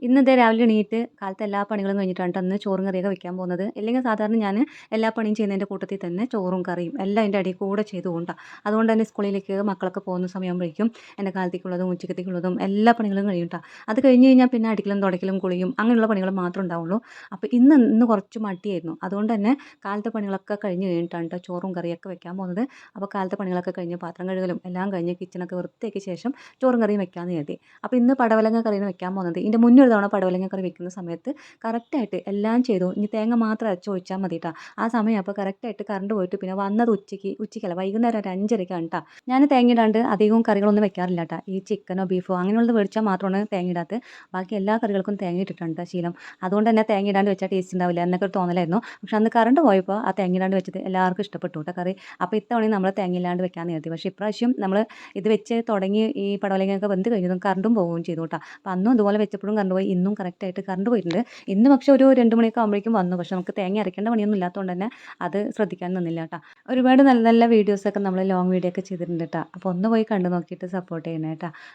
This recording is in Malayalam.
ഇന്നത്തെ രാവിലെ എണീറ്റ് കാലത്തെ എല്ലാ പണികളും കഴിഞ്ഞിട്ടാണ് ട്ടോ ഇന്ന് ചോറും കറിയൊക്കെ വെക്കാൻ പോകുന്നത്. അല്ലെങ്കിൽ സാധാരണ ഞാൻ എല്ലാ പണിയും ചെയ്യുന്നതിൻ്റെ കൂട്ടത്തിൽ തന്നെ ചോറും കറിയും എല്ലാം അതിൻ്റെ ഇടയിൽ കൂടെ ചെയ്ത് പോകും ട്ടോ. അതുകൊണ്ട് തന്നെ സ്കൂളിലേക്ക് മക്കളൊക്കെ പോകുന്ന സമയമാകുമ്പോഴേക്കും എൻ്റെ കാലത്തേക്കുള്ളതും ഉച്ചക്കത്തേക്കുള്ളതും എല്ലാ പണികളും കഴിയും ട്ടോ. അത് കഴിഞ്ഞ് കഴിഞ്ഞാൽ പിന്നെ അടിക്കലും തുടയ്ക്കലും കുളിയും അങ്ങനെയുള്ള പണികൾ മാത്രമേ ഉണ്ടാവുള്ളൂ. അപ്പോൾ ഇന്ന് കുറച്ച് മടിയായിരുന്നു. അതുകൊണ്ട് തന്നെ കാലത്തെ പണികളൊക്കെ കഴിഞ്ഞ് കഴിഞ്ഞിട്ടാണ് ട്ടോ ചോറും കറിയൊക്കെ വെക്കാൻ പോകുന്നത്. അപ്പോൾ കാലത്തെ പണികളൊക്കെ കഴിഞ്ഞ് പാത്രം കഴുകലും എല്ലാം കഴിഞ്ഞ് കിച്ചണൊക്കെ വൃത്തിയാക്കിയ ശേഷം ചോറും കറിയും വെക്കാമെന്ന് കരുതി. അപ്പോൾ ഇന്ന് പടവലങ്ങ കറിയാണ് വെക്കാൻ പോകുന്നത്. ഇതിൻ്റെ മുന്നേ ഒരു തവണ പടവലങ്ങ കറി വെക്കുന്ന സമയത്ത് കറക്റ്റായിട്ട് എല്ലാം ചെയ്തു. ഇനി തേങ്ങ മാത്രം അരച്ചൊഴിച്ചാൽ മതി ട്ടോ. ആ സമയം അപ്പോൾ കറക്റ്റായിട്ട് കറണ്ട് പോയിട്ട് പിന്നെ വന്നത് ഉച്ചയ്ക്കല്ല വൈകുന്നേരം ഒരു 5:30ക്കാണ് ട്ടോ. ഞാൻ തേങ്ങ ഇടാണ്ട് അധികവും കറികളൊന്നും വെക്കാറില്ല ട്ടോ. ഈ ചിക്കനോ ബീഫോ അങ്ങനെയുള്ളത് മേടിച്ചാൽ മാത്രമാണ് തേങ്ങ ഇടാത്തത്. ബാക്കി എല്ലാ കറികൾക്കും തേങ്ങ ഇട്ടിട്ടുണ്ട് ട്ടോ ശീലം. അതുകൊണ്ട് തന്നെ തേങ്ങ ഇടാണ്ട് വെച്ചാൽ ടേസ്റ്റ് ഉണ്ടാവില്ല എന്നൊക്കെ ഒരു തോന്നലായിരുന്നു. പക്ഷെ അന്ന് കറണ്ട് പോയപ്പോൾ ആ തേങ്ങ ഇടാണ്ട് വെച്ചത് എല്ലാവർക്കും ഇഷ്ടപ്പെട്ടു ട്ടോ കറി. അപ്പോൾ ഇത്തവണയും നമ്മൾ തേങ്ങ ഇല്ലാണ്ട് വെക്കാമെന്ന് കരുതി. പക്ഷേ ഇപ്രാവശ്യം നമ്മൾ ഇത് വെച്ച് തുടങ്ങി ഈ പടവലങ്ങയൊക്കെ വെന്ത് കഴിഞ്ഞതും കറണ്ടും പോവുകയും ചെയ്തു ട്ടോ. അപ്പോൾ അന്നും ഇതുപോലെ വെച്ചപ്പോഴും കറണ്ട് പോയി. ഇന്നും കറക്റ്റായിട്ട് കറണ്ട് പോയിട്ടുണ്ട്. ഇന്ന് പക്ഷേ ഒരു 2 മണിയൊക്കെ ആകുമ്പോഴേക്കും വന്നു. പക്ഷേ നമുക്ക് തേങ്ങ അരയ്ക്കേണ്ട പണിയൊന്നും ഇല്ലാത്തതുകൊണ്ട് തന്നെ അത് ശ്രദ്ധിക്കാൻ നിന്നില്ല ട്ടോ. ഒരുപാട് നല്ല നല്ല വീഡിയോസൊക്കെ നമ്മൾ ലോങ് വീഡിയോ ഒക്കെ ചെയ്തിട്ടുണ്ട് ട്ടോ. അപ്പോൾ ഒന്ന് പോയി കണ്ടു നോക്കിയിട്ട് സപ്പോർട്ട് ചെയ്യണേ ട്ടോ.